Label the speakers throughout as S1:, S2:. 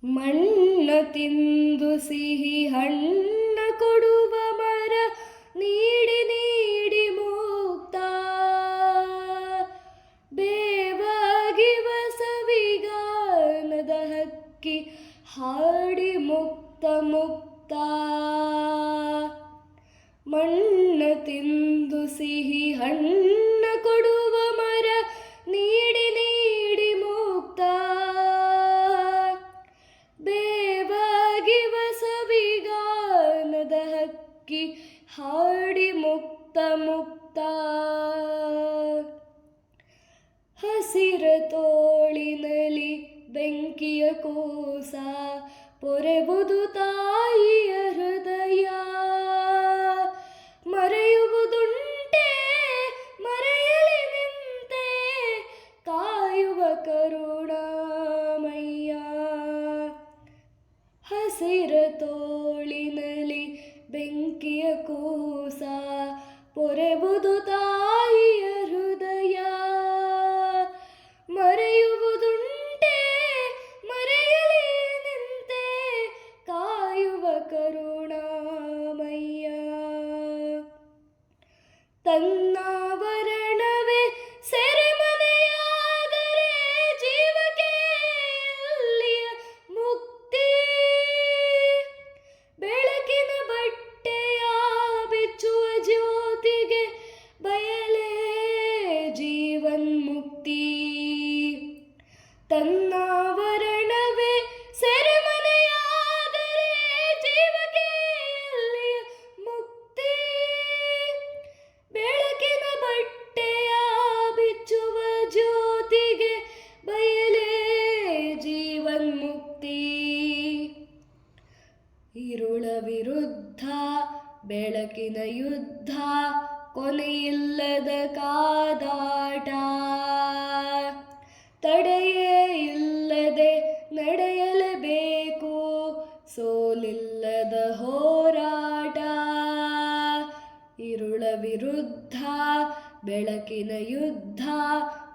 S1: ಮಣ್ಣ ತಿಂದು ಸಿಹಿ ಹಣ್ಣ ಕೊಡುವ ಮರ ನೀಡಿ ನೀಡಿ ಮುಕ್ತ ಬೇವಾಗಿವ ಸವಿಗಾನದ ಹಕ್ಕಿ ಹಾಡಿ ಮುಕ್ತ ಮುಕ್ತ ಮಣ್ಣ ತಿಂದು ಸಿಹಿ ಹಣ್ಣ ಕೊಡುವ ಮರ ನೀಡಿ ನೀಡಿ ಮುಕ್ತ ಬೇವಾಗಿವ ಸವಿಗಾನದ ಹಕ್ಕಿ ಹಾಡಿ ಮುಕ್ತ ಮುಕ್ತ ಹಸಿರ ತೋಳಿನಲ್ಲಿ ಬೆಂಕಿಯ ಕೂಸ ಪೊರೆಬುದು ತಾಯಿಯ ಹೃದಯ ಮರೆಯುವುದುಂಟೆ ಮರೆಯಲಿ ನಿಂತೆ ಕಾಯುವ ಕರುಣಾಮಯ್ಯ ಹಸಿರ ತೋಳಿನಲ್ಲಿ ಬೆಂಕಿಯ ಕೂಸ ಪೊರೆಬುದು ತಾಯಿಯ ಹೃದಯ ಮರೆಯುವುದುಂಟೆ ಮರೆಯಲಿ ನಿಂತೆ ಕಾಯುವ ಕರುಣಾಮಯ್ಯ ತನ್ನಾವರಣವೇ ಸೆರೆಮನೆಯಾದರೆ ಜೀವಕ್ಕೆ ಎಲ್ಲಿಯ ಮುಕ್ತಿ ಬೆಳಕಿನ ಬಟ್ಟೆಯ ಬಿಚ್ಚುವ ಜ್ಯೋತಿಗೆ ಬಯಲೇ ಜೀವನ್ಮುಕ್ತಿ ತನ್ನಾವರಣವೇ ಸೆರೆಮನೆಯಾದರೆ ಜೀವಕ್ಕೆ ಎಲ್ಲಿಯ ಮುಕ್ತಿ ಬೆಳಕಿನ ಬಟ್ಟೆಯ ಬಿಚ್ಚುವ ಜ್ಯೋತಿಗೆ ಬಯಲೇ ಜೀವನ್ಮುಕ್ತಿ ഇരുಳ ವಿರುದ್ಧ ಬೆಳಕಿನ ಯುದ್ಧ ಕೊನೆಯಿಲ್ಲದ ಕಾದಾಟ ತಡೆಯೇ ಇಲ್ಲದೆ ನಡೆಯಲೇಬೇಕು ಸೋಲಿಲ್ಲದ ಹೋರಾಟ ഇരുಳ ವಿರುದ್ಧ ಬೆಳಕಿನ ಯುದ್ಧ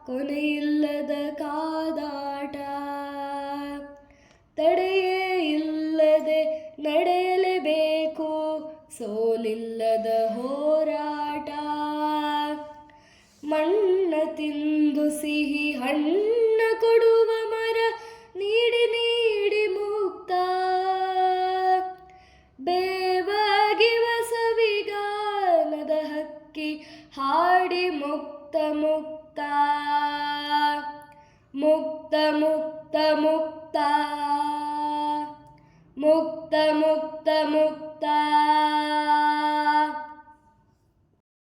S1: ಕೊನೆಯಿಲ್ಲದ ಕಾದಾಟ ತಡೆಯೇ ಇಲ್ಲದೆ ನಡೆಯಲೇಬೇಕು ಸೋಲಿಲ್ಲದ ಹೋರಾಟ ಮಣ್ಣ ತಿಂದು ಸಿಹಿ ಹಣ್ಣ ಕೊಡುವ ಮರ ನೀಡಿ ನೀಡಿ ಮುಕ್ತ ಬೇವಾಗಿವ ಸವಿಗಾನದ ಹಕ್ಕಿ ಹಾಡಿ ಮುಕ್ತ ಮುಕ್ತ ಮುಕ್ತ ಮುಕ್ತ ಮುಕ್ತ ಮುಕ್ತ ಮುಕ್ತ ಮುಕ್ತ